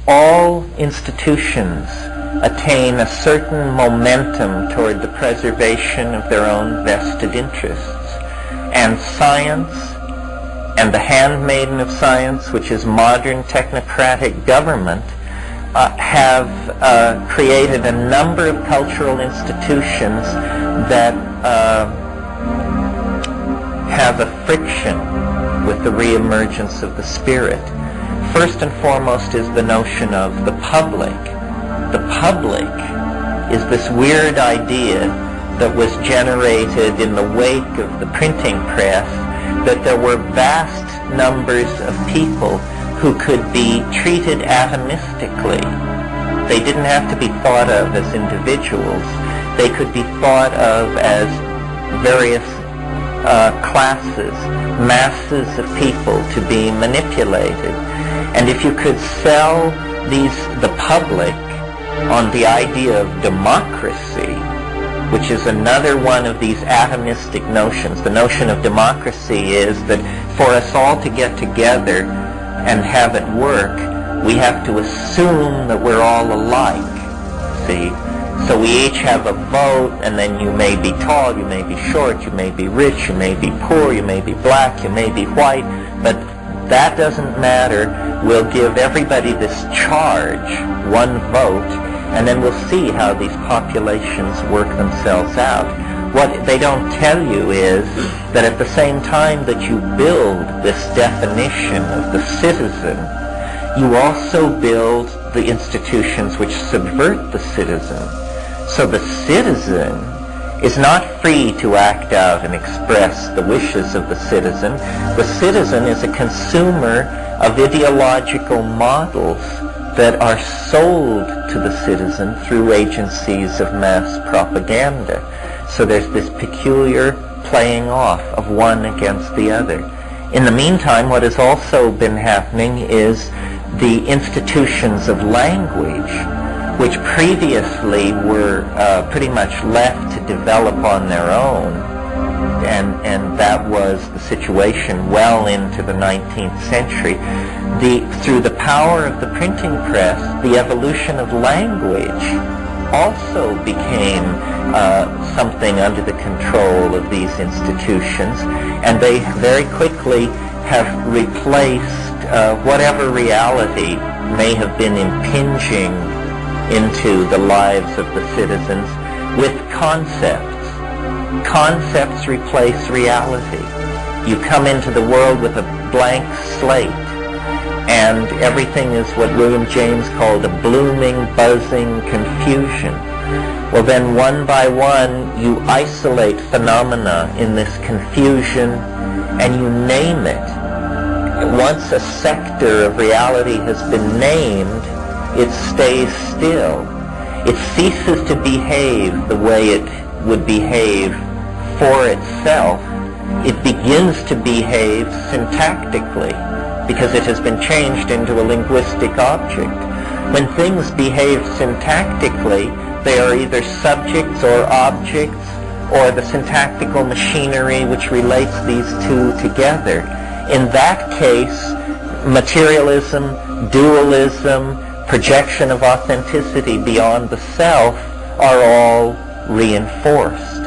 all institutions attain a certain momentum toward the preservation of their own vested interests. And science, and the handmaiden of science, which is modern technocratic government, have created a number of cultural institutions that have a friction with the reemergence of the spirit. First and foremost is the notion of the public. The public is this weird idea that was generated in the wake of the printing press, that there were vast numbers of people who could be treated atomistically. They didn't have to be thought of as individuals. They could be thought of as various classes, masses of people to be manipulated. And if you could sell the public on the idea of democracy, which is another one of these atomistic notions. The notion of democracy is that for us all to get together and have it work, we have to assume that we're all alike, see? So we each have a vote, and then you may be tall, you may be short, you may be rich, you may be poor, you may be black, you may be white, but that doesn't matter. We'll give everybody this charge, one vote, and then we'll see how these populations work themselves out. What they don't tell you is that at the same time that you build this definition of the citizen, you also build the institutions which subvert the citizen. So the citizen is not free to act out and express the wishes of the citizen. The citizen is a consumer of ideological models that are sold to the citizen through agencies of mass propaganda. So there's this peculiar playing off of one against the other. In the meantime, what has also been happening is the institutions of language, which previously were pretty much left to develop on their own, and that was the situation well into the 19th century. Through the power of the printing press, the evolution of language also became something under the control of these institutions, and they very quickly have replaced whatever reality may have been impinging into the lives of the citizens with concepts. Concepts replace reality. You come into the world with a blank slate, and everything is what William James called a blooming, buzzing confusion. Well, then one by one you isolate phenomena in this confusion and you name it. Once a sector of reality has been named, it stays still. It ceases to behave the way it would behave for itself. It begins to behave syntactically because it has been changed into a linguistic object. When things behave syntactically, they are either subjects or objects, or the syntactical machinery which relates these two together. In that case, materialism, dualism, projection of authenticity beyond the self are all reinforced.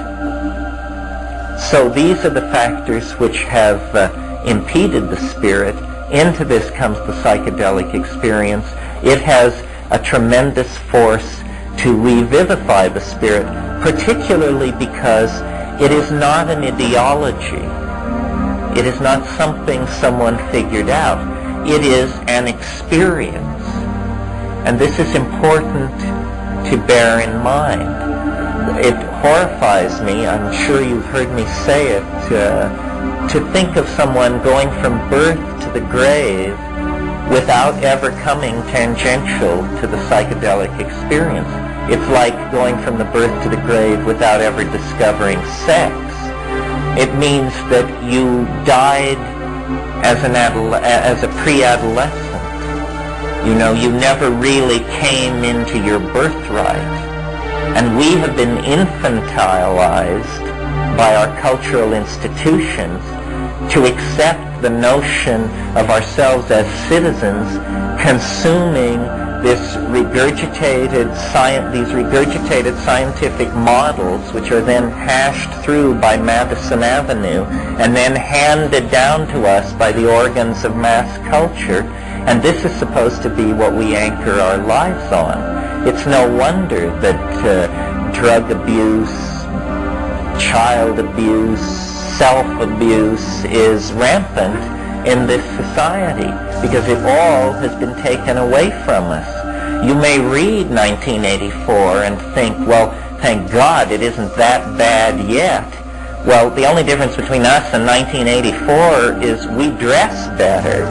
So these are the factors which have impeded the spirit. Into this comes the psychedelic experience. It has a tremendous force to revivify the spirit, particularly because it is not an ideology. It is not something someone figured out. It is an experience. And this is important to bear in mind. It horrifies me, I'm sure you've heard me say it, to think of someone going from birth to the grave without ever coming tangential to the psychedelic experience. It's like going from the birth to the grave without ever discovering sex. It means that you died as a pre-adolescent. You know, you never really came into your birthright. And we have been infantilized by our cultural institutions to accept the notion of ourselves as citizens consuming these regurgitated scientific models, which are then hashed through by Madison Avenue and then handed down to us by the organs of mass culture. And this is supposed to be what we anchor our lives on. It's no wonder that drug abuse, child abuse, self-abuse is rampant in this society, because it all has been taken away from us. You may read 1984 and think, well, thank God it isn't that bad yet. Well, the only difference between us and 1984 is we dress better.